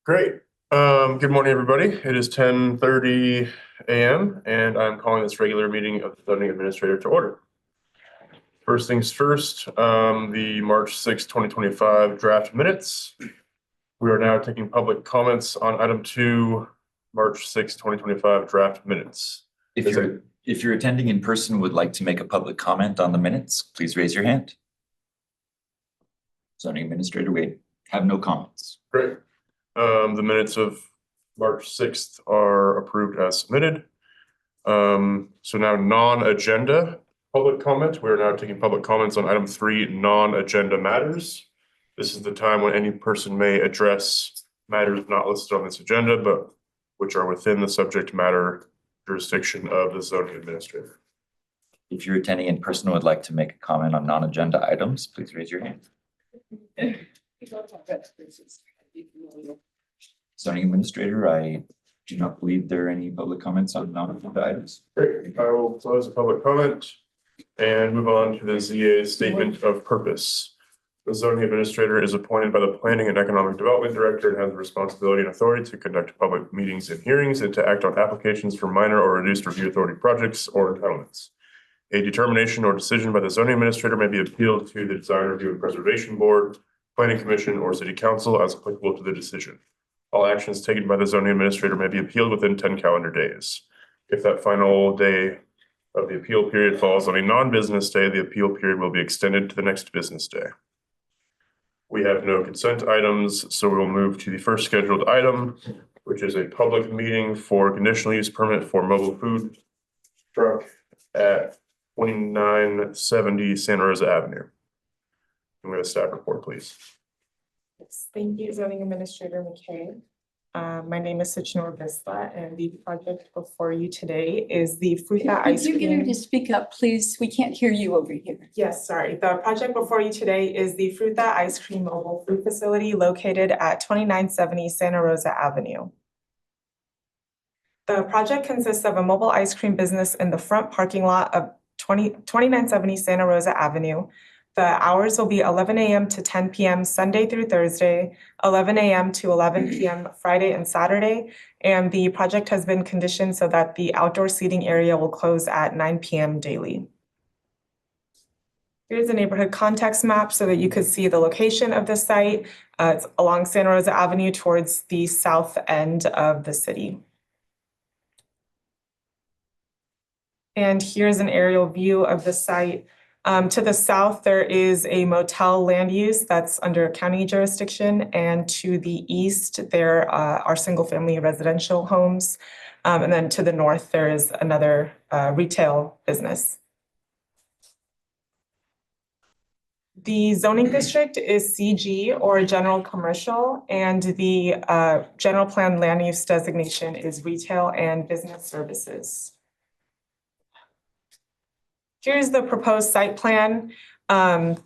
Great. Good morning, everybody. It is 10:30 a.m. and I'm calling this regular meeting of the zoning administrator to order. First things first, the March 6, 2025 draft minutes. We are now taking public comments on item 2, March 6, 2025 draft minutes. If you're attending in person and would like to make a public comment on the minutes, please raise your hand. Zoning administrator, we have no comments. Great. The minutes of March 6th are approved as submitted. So now non-agenda public comment. We're now taking public comments on item 3, non-agenda matters. This is the time when any person may address matters not listed on this agenda, but which are within the subject matter jurisdiction of the zoning administrator. If you're attending in person and would like to make a comment on non-agenda items, please raise your hand. Zoning administrator, I do not believe there are any public comments on non-agenda items. Great. I will close the public comment and move on to the ZA's statement of purpose. The zoning administrator is appointed by the Planning and Economic Development Director and has the responsibility and authority to conduct public meetings and hearings and to act on applications for minor or reduced review authority projects or entitlements. A determination or decision by the zoning administrator may be appealed to the Design Review and Preservation Board, Planning Commission, or City Council as applicable to the decision. All actions taken by the zoning administrator may be appealed within 10 calendar days. If that final day of the appeal period falls on a non-business day, the appeal period will be extended to the next business day. We have no consent items, so we will move to the first scheduled item, which is a public meeting for conditional use permit for mobile food truck at 2970 Santa Rosa Avenue. I'm going to staff report, please. Yes, thank you, Zoning Administrator McKay. My name is Sachinor Bisla, and the project before you today is the Fruta Ice Cream. Could you get her to speak up, please? We can't hear you over here. Yes, sorry. The project before you today is the Fruta Ice Cream Mobile Food Facility located at 2970 Santa Rosa Avenue. The project consists of a mobile ice cream business in the front parking lot of 2970 Santa Rosa Avenue. The hours will be 11 a.m. to 10 p.m. Sunday through Thursday, 11 a.m. to 11 p.m. Friday and Saturday, and the project has been conditioned so that the outdoor seating area will close at 9 p.m. daily. Here's a neighborhood context map so that you could see the location of the site. It's along Santa Rosa Avenue towards the south end of the city. And here's an aerial view of the site. To the south, there is a motel land use that's under county jurisdiction, and to the east, there are single-family residential homes. And then to the north, there is another retail business. The zoning district is CG, or general commercial, and the general plan land use designation is retail and business services. Here's the proposed site plan.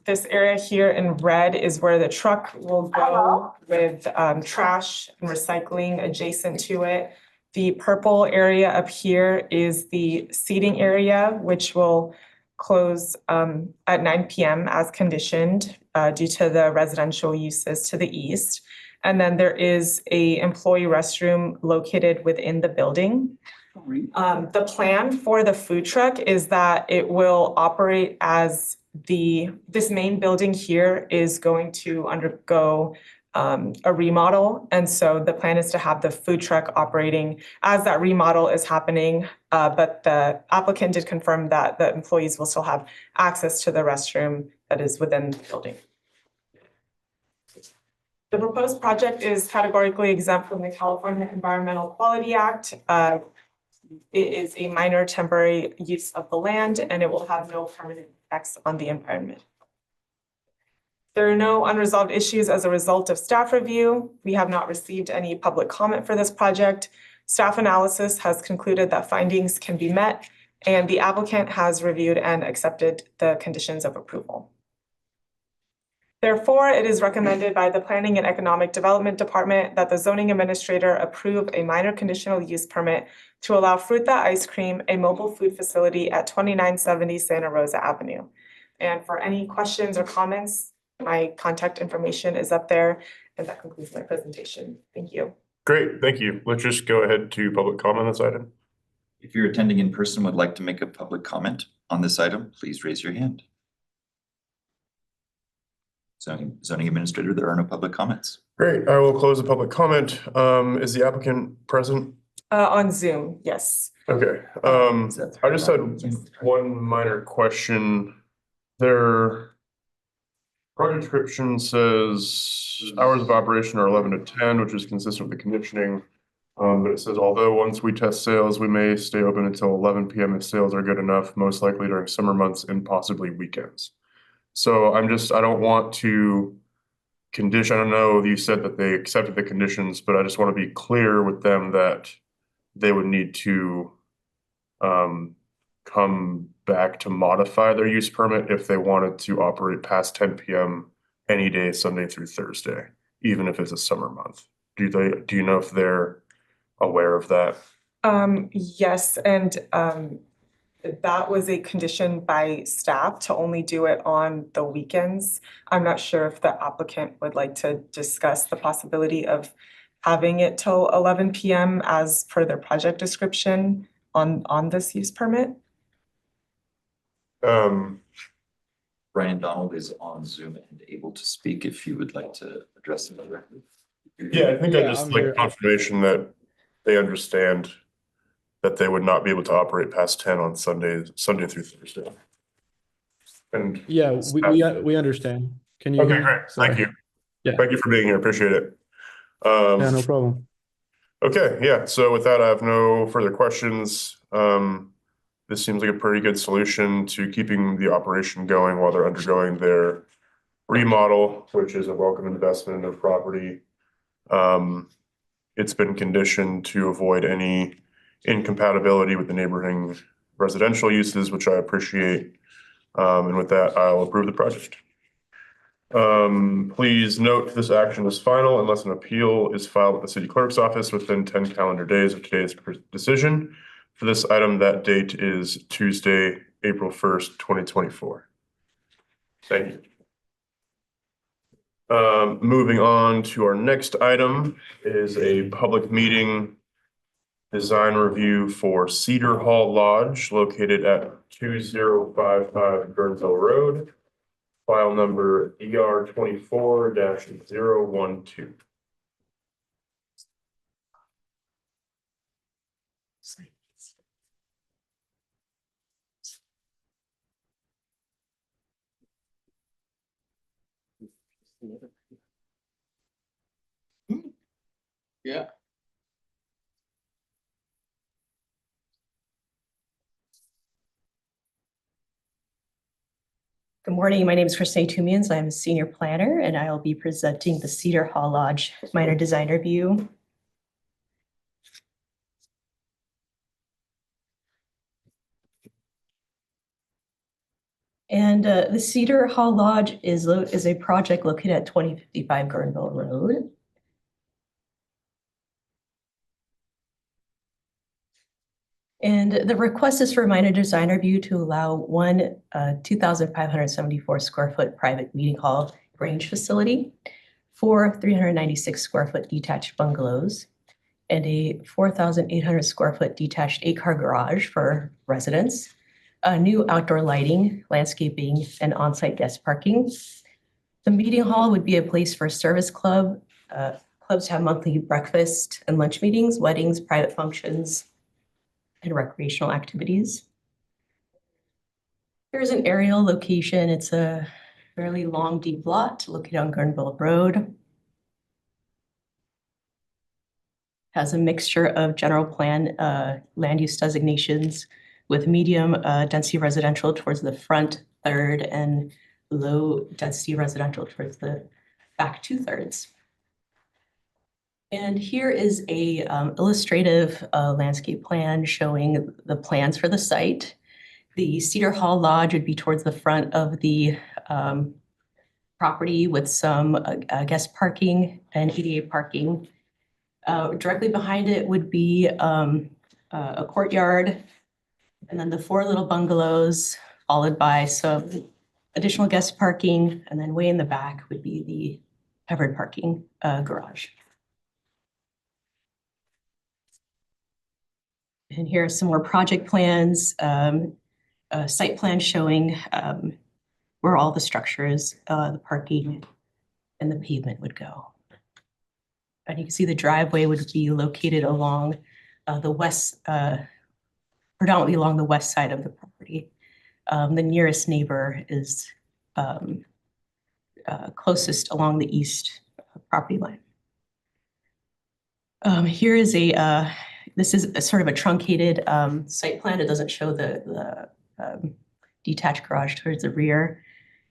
This area here in red is where the truck will go with trash and recycling adjacent to it. The purple area up here is the seating area, which will close at 9 p.m. as conditioned due to the residential uses to the east. And then there is an employee restroom located within the building. The plan for the food truck is that it will operate as this main building here is going to undergo a remodel. And so the plan is to have the food truck operating as that remodel is happening. But the applicant did confirm that the employees will still have access to the restroom that is within the building. The proposed project is categorically exempt from the California Environmental Quality Act. It is a minor temporary use of the land, and it will have no permanent effects on the environment. There are no unresolved issues as a result of staff review. We have not received any public comment for this project. Staff analysis has concluded that findings can be met, and the applicant has reviewed and accepted the conditions of approval. Therefore, it is recommended by the Planning and Economic Development Department that the zoning administrator approve a minor conditional use permit to allow Fruta Ice Cream, a mobile food facility at 2970 Santa Rosa Avenue. And for any questions or comments, My contact information is up there, and that concludes my presentation. Thank you. Great, thank you. Let's just go ahead to public comment on this item. If you're attending in person and would like to make a public comment on this item, please raise your hand. Zoning administrator, there are no public comments. Great, I will close the public comment. Is the applicant present? On Zoom, yes. Okay, I just had one minor question. Their project description says hours of operation are 11 to 10, which is consistent with the conditioning. But it says, although once we test sales, we may stay open until 11 PM if sales are good enough, most likely during summer months and possibly weekends. So I don't want to condition, I don't know, you said that they accepted the conditions, but I just want to be clear with them that they would need to come back to modify their use permit if they wanted to operate past 10 PM any day, Sunday through Thursday, even if it's a summer month. Do you know if they're aware of that? Yes, and that was a condition by staff to only do it on the weekends. I'm not sure if the applicant would like to discuss the possibility of having it till 11 PM as per their project description on this use permit. Brian Donald is on Zoom and able to speak if you would like to address him directly. Yeah, I think I Yeah, just I'm like here. confirmation that they understand that they would not be able to operate past 10 on Sunday through Thursday. And Yeah, we understand. Can you okay, hear me? great. Sorry. Thank you. Yeah. Thank you for being here. Appreciate it. Yeah, no problem. Okay, yeah, so with that, I have no further questions. This seems like a pretty good solution to keeping the operation going while they're undergoing their remodel, which is a welcome investment in their property. It's been conditioned to avoid any incompatibility with the neighboring residential uses, which I appreciate. And with that, I'll approve the project. Please note this action is final unless an appeal is filed with the city clerk's office within 10 calendar days of today's decision. For this item, that date is Tuesday, April 1st, 2024. Thank you. Moving on to our next item is a public meeting design review for Cedar Hall Lodge located at 2055 Gurnville Road. File number ER 24-012. Yeah. Good morning. My name is Christine Tumians. I'm a senior planner, and I'll be presenting the Cedar Hall Lodge minor design review. And the Cedar Hall Lodge is a project located at 2055 Gurnville Road. And the request is for a minor design review to allow one 2,574 square foot private meeting hall range facility, 4 396 square foot detached bungalows, and a 4,800 square foot detached 8-car garage for residents, new outdoor lighting, landscaping, and on-site guest parking. The meeting hall would be a place for a service club. Clubs have monthly breakfast and lunch meetings, weddings, private functions, and recreational activities. Here's an aerial location. It's a fairly long, deep lot located on Gurnville Road. Has a mixture of general plan land use designations with medium density residential towards the front third and low density residential towards the back 2/3. And here is a illustrative landscape plan showing the plans for the site. The Cedar Hall Lodge would be towards the front of the property with some guest parking and ADA parking. Directly behind it would be a courtyard, and then the 4 little bungalows, followed by some additional guest parking, and then way in the back would be the covered parking garage. And here are some more project plans, a site plan showing where all the structures, the parking and the pavement would go. And you can see the driveway would be located along the west, predominantly along the west side of the property. The nearest neighbor is closest along the east property line. Here is this is a sort of a truncated site plan. It doesn't show the detached garage towards the rear.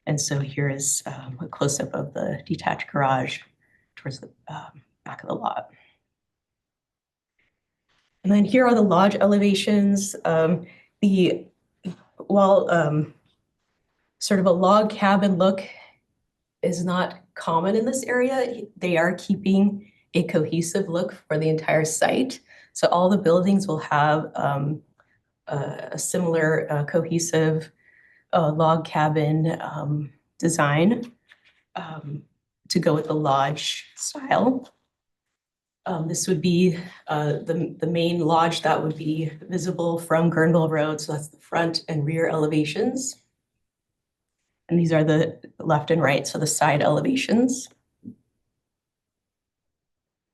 And so here is a close-up of the detached garage towards the back of the lot. And then here are the lodge elevations. While sort of a log cabin look is not common in this area, they are keeping a cohesive look for the entire site. So all the buildings will have a similar cohesive log cabin design to go with the lodge style. This would be the main lodge that would be visible from Guerneville Road. So that's the front and rear elevations. And these are the left and right, so the side elevations.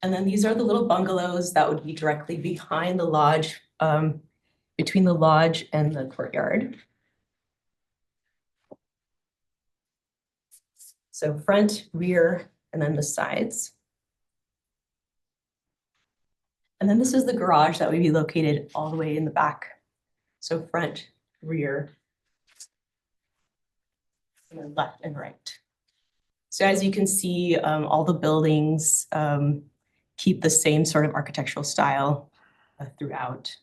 And then these are the little bungalows that would be directly behind the lodge, between the lodge and the courtyard. So front, rear, and then the sides. And then this is the garage that would be located all the way in the back. So front, rear, and then left and right. So as you can see, all the buildings keep the same sort of architectural style throughout.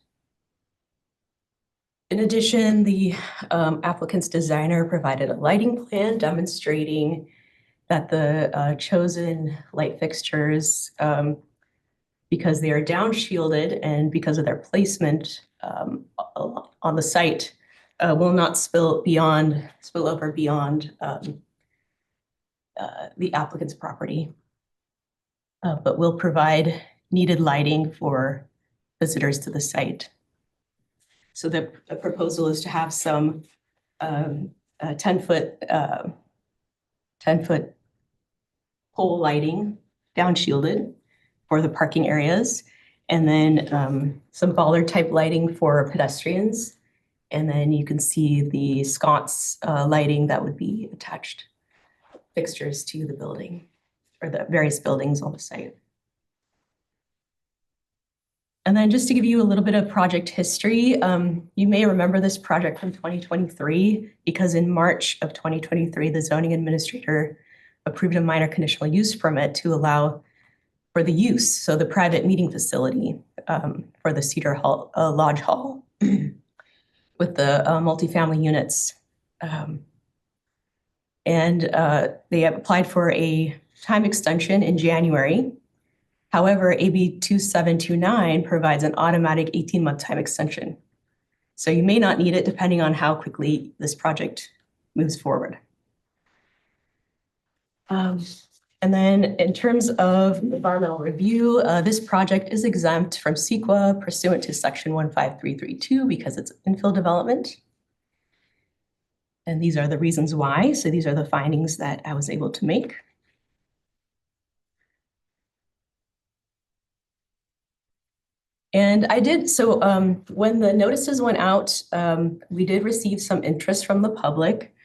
In addition, the applicant's designer provided a lighting plan demonstrating that the chosen light fixtures, because they are downshielded and because of their placement on the site, will not spill over beyond the applicant's property, but will provide needed lighting for visitors to the site. So the proposal is to have some 10-foot pole lighting downshielded for the parking areas, and then some bollard type lighting for pedestrians. And then you can see the sconce lighting that would be attached fixtures to the building or the various buildings on the site. And then just to give you a little bit of project history, you may remember this project from 2023 because in March of 2023, the zoning administrator approved a minor conditional use permit to allow for the use, so the private meeting facility for the Cedar Hall, Lodge Hall with the multifamily units. And they have applied for a time extension in January. However, AB 2729 provides an automatic 18-month time extension. So you may not need it depending on how quickly this project moves forward. And then in terms of environmental review, this project is exempt from CEQA pursuant to section 15332 because it's infill development. And these are the reasons why. So these are the findings that I was able to make. And I did, so when the notices went out, we did receive some interest from the public.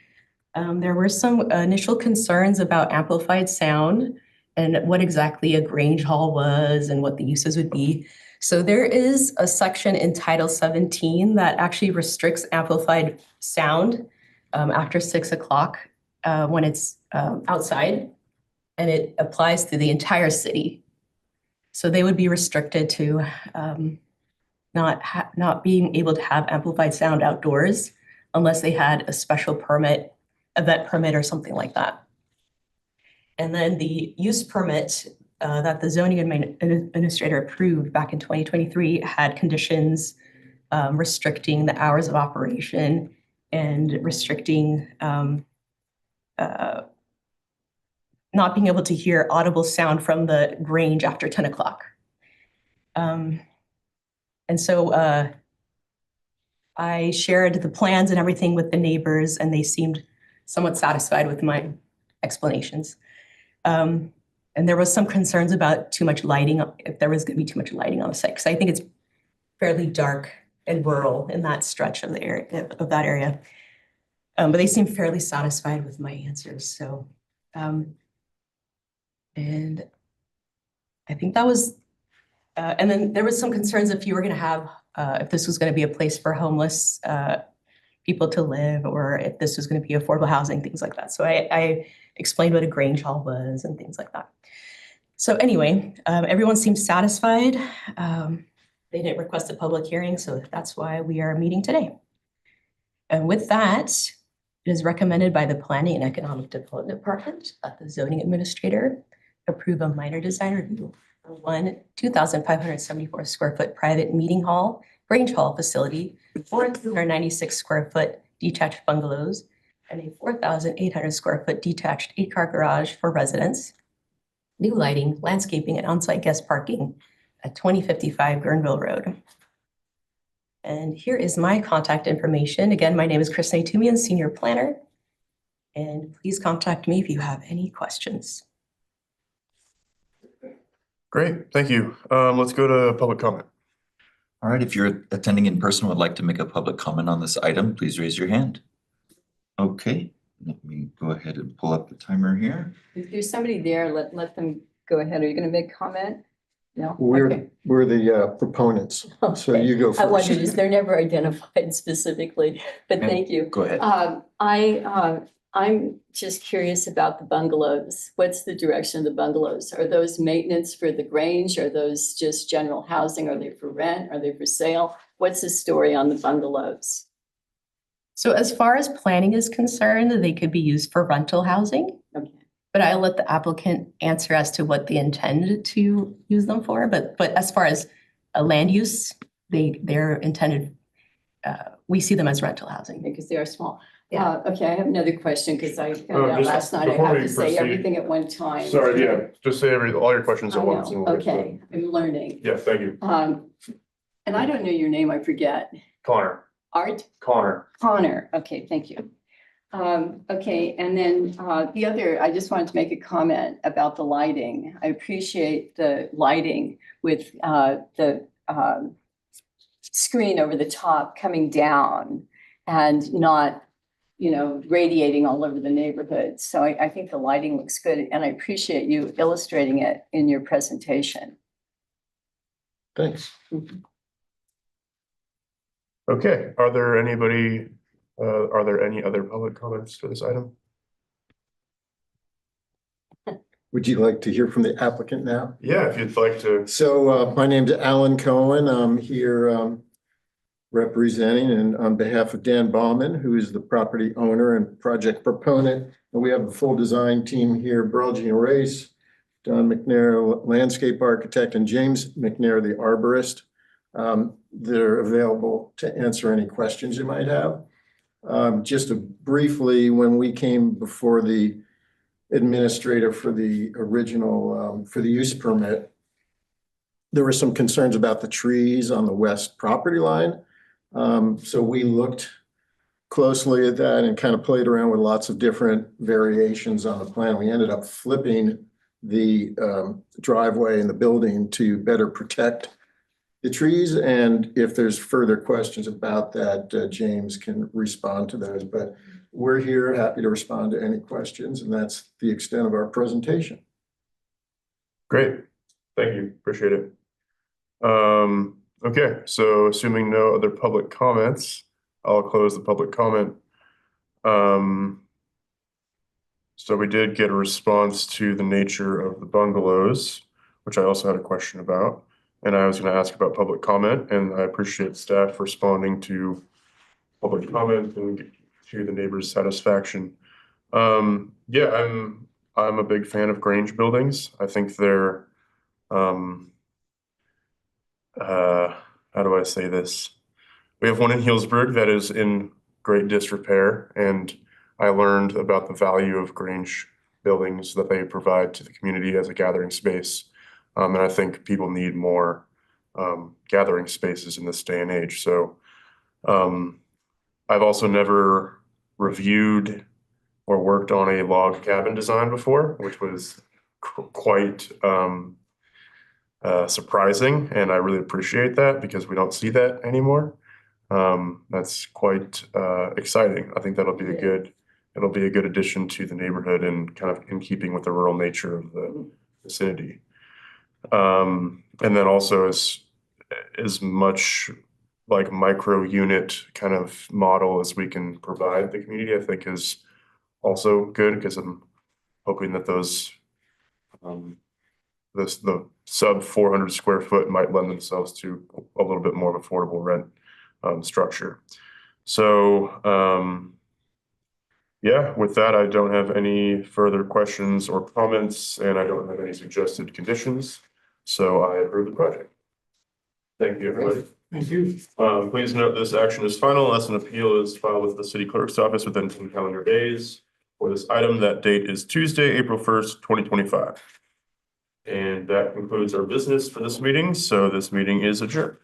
There were some initial concerns about amplified sound and what exactly a Grange Hall was and what the uses would be. So there is a section in Title 17 that actually restricts amplified sound after 6 o'clock when it's outside, and it applies to the entire city. So they would be restricted to not being able to have amplified sound outdoors unless they had a special permit, event permit or something like that. And then the use permit that the zoning administrator approved back in 2023 had conditions restricting the hours of operation and restricting not being able to hear audible sound from the Grange after 10 o'clock. And so I shared the plans and everything with the neighbors, and they seemed somewhat satisfied with my explanations. And there was some concerns about too much lighting, if there was going to be too much lighting on the site, because I think it's fairly dark and rural in that stretch of the area, of that area. But they seemed fairly satisfied with my answers. So, and I think that was, and then there was some concerns if you were going to have, if this was going to be a place for homeless people to live, or if this was going to be affordable housing, things like that. So I explained what a Grange Hall was and things like that. So anyway, everyone seems satisfied. They didn't request a public hearing, so that's why we are meeting today. And with that, it is recommended by the Planning and Economic Development Department that the zoning administrator approve a minor design review for one 2,574 square foot private meeting hall, Grange Hall facility, 496 square foot detached bungalows, and a 4,800 square foot detached 8-car garage for residents, new lighting, landscaping, and on-site guest parking at 2055 Guerneville Road. And here is my contact information. Again, my name is Chris Natumian, Senior Planner. And please contact me if you have any questions. Great, thank you. Let's go to public comment. All right, if you're attending in person, would like to make a public comment on this item, please raise your hand. Okay, let me go ahead and pull up the timer here. If there's somebody there, let them go ahead. Are you going to make a comment? No? Okay. We're the proponents, so Okay. you go I wondered, first. they're never identified specifically, but thank you. Go ahead. I'm just curious about the bungalows. What's the direction of the bungalows? Are those maintenance for the Grange? Are those just general housing? Are they for rent? Are they for sale? What's the story on the bungalows? So as far as planning is concerned, they could be used for rental housing, Okay. but I'll let the applicant answer as to what they intend to use them for. But as far as a land use, they're intended, we see them as rental housing. Because they are small. Yeah. Okay, I have another question because I found out just last night I before have we to say proceed- everything at one time. Sorry, yeah, just say all your questions I at once. and know, we'll get to okay, I'm learning. it. Yeah, thank you. And I don't know your name, I forget. Connor. Connor, okay, thank you. Okay, and then the other, I just wanted to make a comment about the lighting. I appreciate the lighting with the screen over the top coming down and not, radiating all over the neighborhood. So I think the lighting looks good, and I appreciate you illustrating it in your presentation. Thanks. Okay, are there any other public comments to this item? Would you like to hear from the applicant now? Yeah, if you'd like to. So my name's Alan Cohen. I'm here representing and on behalf of Dan Bauman, who is the property owner and project proponent. And we have the full design team here, Brelgene Race, Don McNair, landscape architect, and James McNair, the arborist. They're available to answer any questions you might have. Just briefly, when we came before the administrator for the original, for the use permit, there were some concerns about the trees on the west property line. So we looked closely at that and kind of played around with lots of different variations on the plan. We ended up flipping the driveway and the building to better protect the trees. And if there's further questions about that, James can respond to those. But we're here, happy to respond to any questions, and that's the extent of our presentation. Great, thank you, appreciate it. Okay, so assuming no other public comments, I'll close the public comment. So we did get a response to the nature of the bungalows, which I also had a question about. And I was going to ask about public comment, and I appreciate staff responding to public comment and to the neighbors' satisfaction. Yeah, I'm a big fan of Grange buildings. I think they're how do I say this? We have one in Healdsburg that is in great disrepair, and I learned about the value of Grange buildings that they provide to the community as a gathering space. And I think people need more gathering spaces in this day and age. So I've also never reviewed or worked on a log cabin design before, which was quite surprising, and I really appreciate that because we don't see that anymore. That's quite exciting. I think that'll be it'll be a good addition to the neighborhood and kind of in keeping with the rural nature of the vicinity. And then also as much like micro unit kind of model as we can provide the community, I think is also good because I'm hoping that those the sub 400 square foot might lend themselves to a little bit more of affordable rent structure. So yeah, with that, I don't have any further questions or comments, and I don't have any suggested conditions. So I approve the project. Thank you, everybody. Thank you. Please note this action is final unless an appeal is filed with the city clerk's office within 10 calendar days. For this item, that date is Tuesday, April 1st, 2025. And that concludes our business for this meeting. So this meeting is adjourned.